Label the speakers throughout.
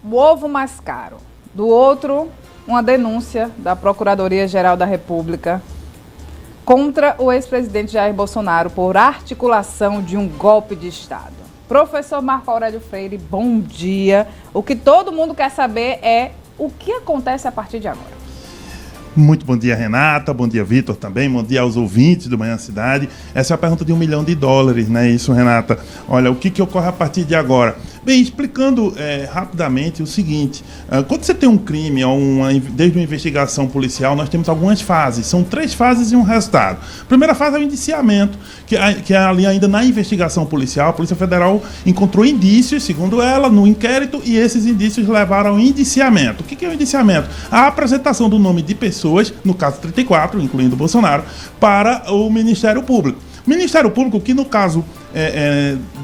Speaker 1: o ovo mais caro. Do outro, uma denúncia da Procuradoria-Geral da República contra o ex-presidente Jair Bolsonaro por articulação de um golpe de Estado. Professor Marco Aurélio Freire, bom dia. O que todo mundo quer saber é o que acontece a partir de agora.
Speaker 2: Muito bom dia, Renata. Bom dia, Vitor, também. Bom dia aos ouvintes do Manhã Cidade. Essa é a pergunta de $1 milhão, não é isso, Renata? Olha, o que ocorre a partir de agora? Bem, explicando rapidamente o seguinte. Quando você tem um crime, desde uma investigação policial, nós temos algumas fases. São 3 fases e um resultado. A primeira fase é o indiciamento, que é ali ainda na investigação policial. A Polícia Federal encontrou indícios, segundo ela, no inquérito, e esses indícios levaram ao indiciamento. O que é o indiciamento? A apresentação do nome de pessoas, no caso 34, incluindo Bolsonaro, para o Ministério Público. O Ministério Público, que no caso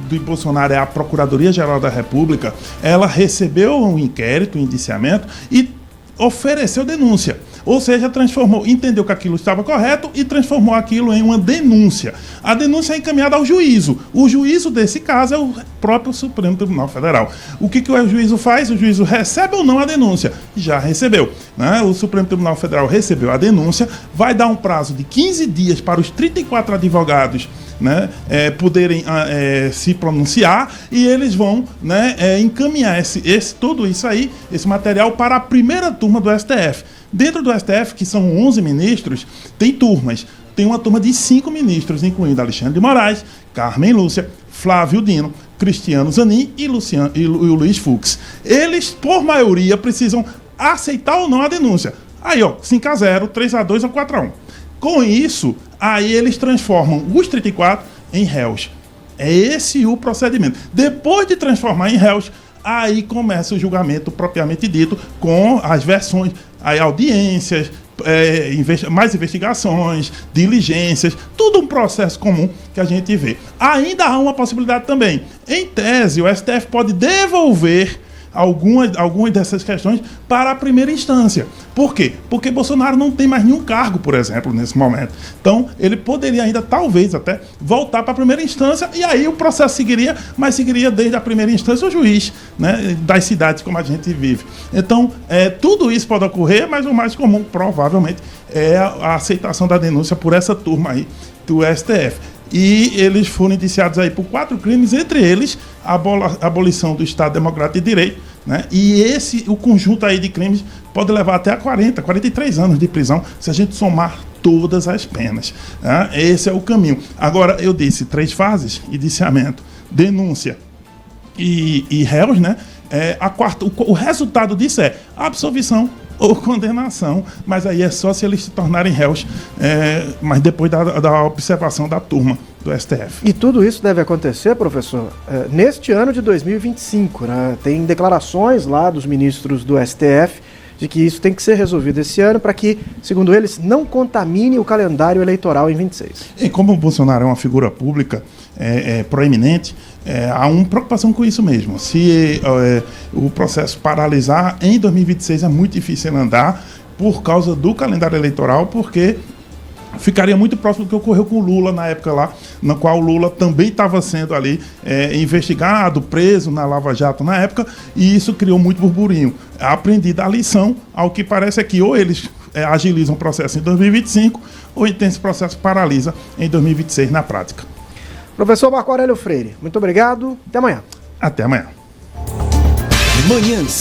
Speaker 2: do Bolsonaro é a Procuradoria-Geral da República, ela recebeu um inquérito, um indiciamento e ofereceu denúncia. Ou seja, entendeu que aquilo estava correto e transformou aquilo em uma denúncia. A denúncia é encaminhada ao juízo. O juízo desse caso é o próprio Supremo Tribunal Federal. O que o juízo faz? O juízo recebe ou não a denúncia? Já recebeu, né? O Supremo Tribunal Federal recebeu a denúncia, vai dar um prazo de 15 dias para os 34 advogados, né, poderem se pronunciar, e eles vão, né, encaminhar tudo isso aí, esse material, para a primeira turma do STF. Dentro do STF, que são 11 ministros, tem turmas. Tem uma turma de 5 ministros, incluindo Alexandre de Moraes, Carmen Lúcia, Flávio Dino, Cristiano Zanin e o Luiz Fux. Eles, por maioria, precisam aceitar ou não a denúncia. Aí, 5-0, 3-2 ou 4-1. Com isso, aí eles transformam os 34 em réus. É esse o procedimento. Depois de transformar em réus, aí começa o julgamento propriamente dito, com as versões, aí audiências, mais investigações, diligências, tudo um processo comum que a gente vê. Ainda há uma possibilidade também. Em tese, o STF pode devolver algumas dessas questões para a primeira instância. Por quê? Porque Bolsonaro não tem mais nenhum cargo, por exemplo, nesse momento. Então, ele poderia ainda, talvez, até voltar para a primeira instância, e aí o processo seguiria, mas seguiria desde a primeira instância o juiz, né, das cidades como a gente vive. Então, tudo isso pode ocorrer, mas o mais comum, provavelmente, é a aceitação da denúncia por essa turma aí do STF. E eles foram indiciados aí por 4 crimes, entre eles a abolição do Estado Democrático de Direito, né? E o conjunto aí de crimes pode levar até a 43 anos de prisão, se a gente somar todas as penas, né? Esse é o caminho. Agora, eu disse 3 fases: indiciamento, denúncia e réus, né? O resultado disso é absolvição ou condenação, mas aí é só se eles se tornarem réus, mas depois da observação da turma do STF.
Speaker 3: E tudo isso deve acontecer, professor, neste ano de 2025, né? Tem declarações lá dos ministros do STF de que isso tem que ser resolvido esse ano para que, segundo eles, não contamine o calendário eleitoral em 26.
Speaker 2: E como o Bolsonaro é uma figura pública proeminente, há uma preocupação com isso mesmo. Se o processo paralisar em 2026, é muito difícil ele andar por causa do calendário eleitoral, porque ficaria muito próximo do que ocorreu com o Lula na época lá, na qual o Lula também estava sendo ali investigado, preso na Lava Jato na época, e isso criou muito burburinho. Aprendida a lição, ao que parece é que ou eles agilizam o processo em 2025, ou então esse processo paralisa em 2026 na prática.
Speaker 3: Professor Marco Aurélio Freire, muito obrigado. Até amanhã.
Speaker 2: Até amanhã.